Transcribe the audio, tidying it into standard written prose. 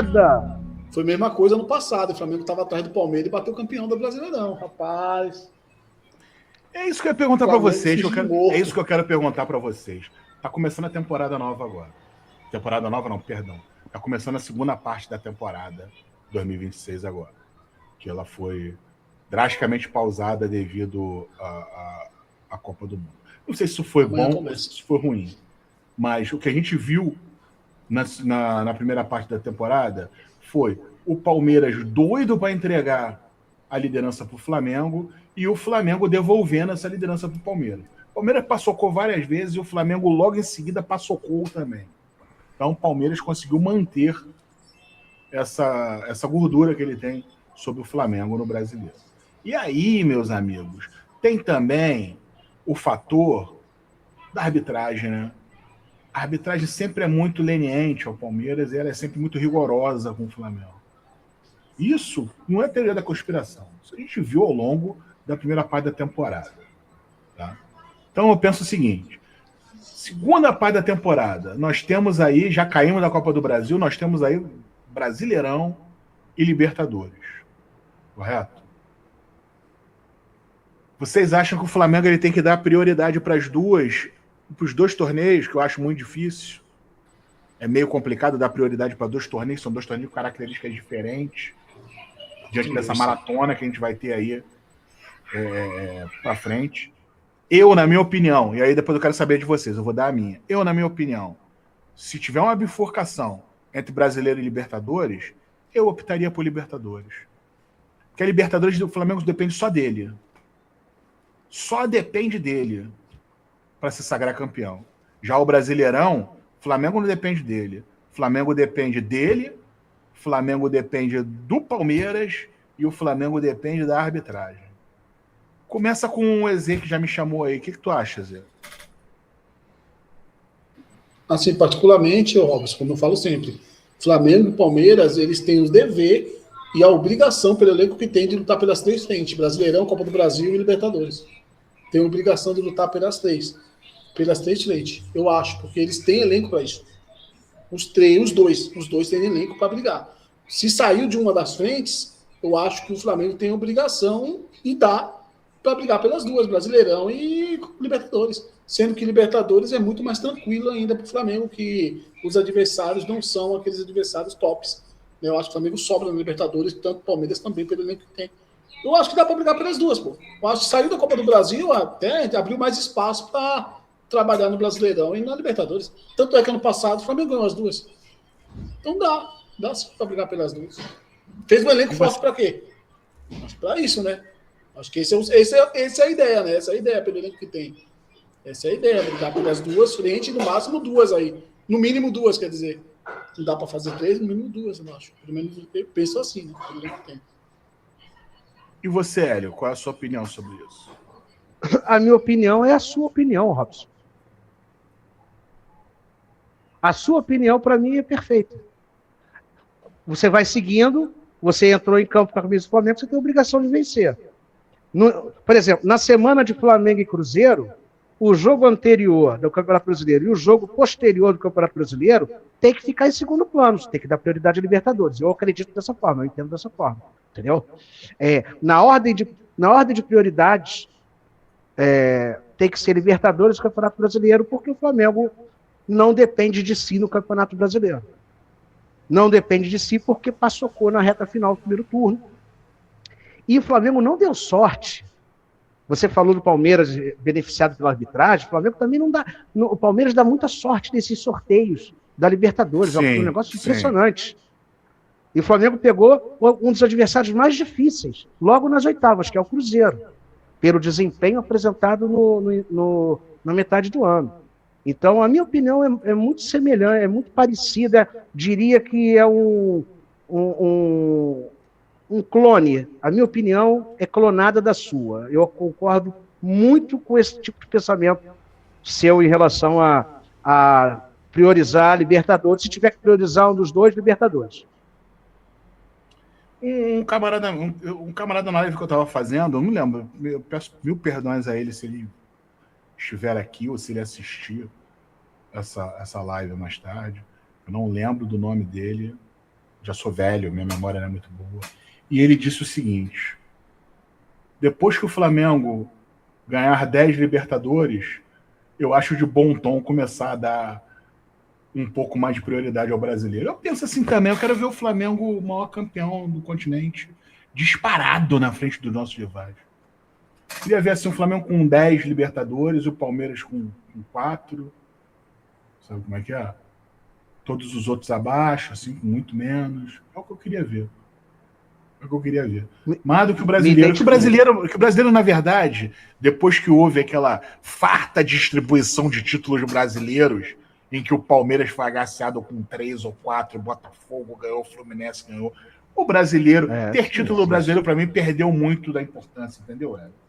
nada. Foi a mesma coisa no passado. O Flamengo estava atrás do Palmeiras e bateu o campeão do Brasileirão, rapaz. É isso que eu ia perguntar para vocês. É isso que eu quero perguntar para vocês. Tá começando a temporada nova agora. Temporada nova não, perdão. Tá começando a segunda parte da temporada 2026 agora. Que ela foi drasticamente pausada devido à Copa do Mundo. Não sei se isso foi bom ou se isso foi ruim. Mas o que a gente viu na primeira parte da temporada foi o Palmeiras doido para entregar a liderança para o Flamengo e o Flamengo devolvendo essa liderança para o Palmeiras. O Palmeiras passocou várias vezes e o Flamengo logo em seguida passocou também. Então o Palmeiras conseguiu manter essa gordura que ele tem sobre o Flamengo no Brasileiro. E aí, meus amigos, tem também o fator da arbitragem, né? A arbitragem sempre é muito leniente ao Palmeiras e ela é sempre muito rigorosa com o Flamengo. Isso não é teoria da conspiração. Isso a gente viu ao longo da primeira parte da temporada. Tá? Então eu penso o seguinte: segunda parte da temporada, nós temos aí, já caímos da Copa do Brasil, nós temos aí Brasileirão e Libertadores. Correto? Vocês acham que o Flamengo ele tem que dar prioridade para os dois torneios, que eu acho muito difícil? É meio complicado dar prioridade para dois torneios, são dois torneios com características diferentes, diante dessa maratona que a gente vai ter aí para frente. Eu, na minha opinião, e aí depois eu quero saber de vocês, eu vou dar a minha. Eu, na minha opinião, se tiver uma bifurcação entre Brasileiro e Libertadores, eu optaria por Libertadores. Porque a Libertadores do Flamengo depende só dele. Só depende dele para se sagrar campeão. Já o Brasileirão, Flamengo não depende dele. Flamengo depende dele, Flamengo depende do Palmeiras e o Flamengo depende da arbitragem. Começa com o Zé que já me chamou aí. O que tu acha, Zé? Assim, particularmente, Robson, como eu falo sempre, Flamengo e Palmeiras, eles têm o dever e a obrigação pelo elenco que tem de lutar pelas três frentes, Brasileirão, Copa do Brasil e Libertadores. Tem a obrigação de lutar pelas três frentes, eu acho, porque eles têm elenco para isso. Os dois têm elenco para brigar. Se saiu de uma das frentes, eu acho que o Flamengo tem a obrigação e dá para brigar pelas duas, Brasileirão e Libertadores. Sendo que Libertadores é muito mais tranquilo ainda para o Flamengo, que os adversários não são aqueles adversários tops. Eu acho que o Flamengo sobra na Libertadores, tanto o Palmeiras também, pelo elenco que tem. Eu acho que dá para brigar pelas duas, pô. Eu acho que saiu da Copa do Brasil, até abriu mais espaço para trabalhar no Brasileirão e na Libertadores. Tanto é que ano passado o Flamengo ganhou as duas. Então dá sim para brigar pelas duas. Fez um elenco forte para quê? Para isso, né? Acho que essa é a ideia, né? Essa é a ideia pelo elenco que tem. Essa é a ideia, brigar pelas duas frentes, no máximo duas aí. No mínimo duas, quer dizer. Não dá para fazer três, no mínimo duas, eu acho. Pelo menos eu penso assim, né? Pelo elenco que tem. E você, Hélio, qual é a sua opinião sobre isso? A minha opinião é a sua opinião, Robson. A sua opinião, para mim, é perfeita. Você vai seguindo, você entrou em campo com a camisa do Flamengo, você tem a obrigação de vencer. Por exemplo, na semana de Flamengo e Cruzeiro, o jogo anterior do Campeonato Brasileiro e o jogo posterior do Campeonato Brasileiro tem que ficar em segundo plano, tem que dar prioridade a Libertadores. Eu acredito dessa forma, eu entendo dessa forma, entendeu? Na ordem de prioridades, tem que ser Libertadores e Campeonato Brasileiro, porque o Flamengo não depende de si no Campeonato Brasileiro. Não depende de si porque passocou na reta final do primeiro turno. E o Flamengo não deu sorte. Você falou do Palmeiras beneficiado pela arbitragem, o Flamengo também não dá. O Palmeiras dá muita sorte nesses sorteios da Libertadores, sim, é um negócio impressionante. E o Flamengo pegou um dos adversários mais difíceis, logo nas oitavas, que é o Cruzeiro, pelo desempenho apresentado na metade do ano. Então, a minha opinião é muito semelhante, é muito parecida, diria que é um clone. A minha opinião é clonada da sua. Eu concordo muito com esse tipo de pensamento seu em relação a priorizar a Libertadores. Se tiver que priorizar um dos dois, Libertadores. Um camarada na live que eu estava fazendo, eu não lembro, eu peço mil perdões a ele se ele estiver aqui ou se ele assistir essa live mais tarde. Eu não lembro do nome dele, já sou velho, minha memória não é muito boa. E ele disse o seguinte: depois que o Flamengo ganhar 10 Libertadores, eu acho de bom tom começar a dar um pouco mais de prioridade ao brasileiro. Eu penso assim também, eu quero ver o Flamengo o maior campeão do continente, disparado na frente dos nossos rivais. Queria ver assim, o Flamengo com 10 Libertadores, o Palmeiras com 4. Sabe como é que é? Todos os outros abaixo, assim, com muito menos. É o que eu queria ver. É o que eu queria ver. Mais do que o brasileiro. Que o brasileiro, na verdade, depois que houve aquela farta distribuição de títulos brasileiros, em que o Palmeiras foi agaciado com 3 ou 4, o Botafogo ganhou, o Fluminense ganhou. O brasileiro, ter título brasileiro, para mim, perdeu muito da importância, entendeu, Hélio?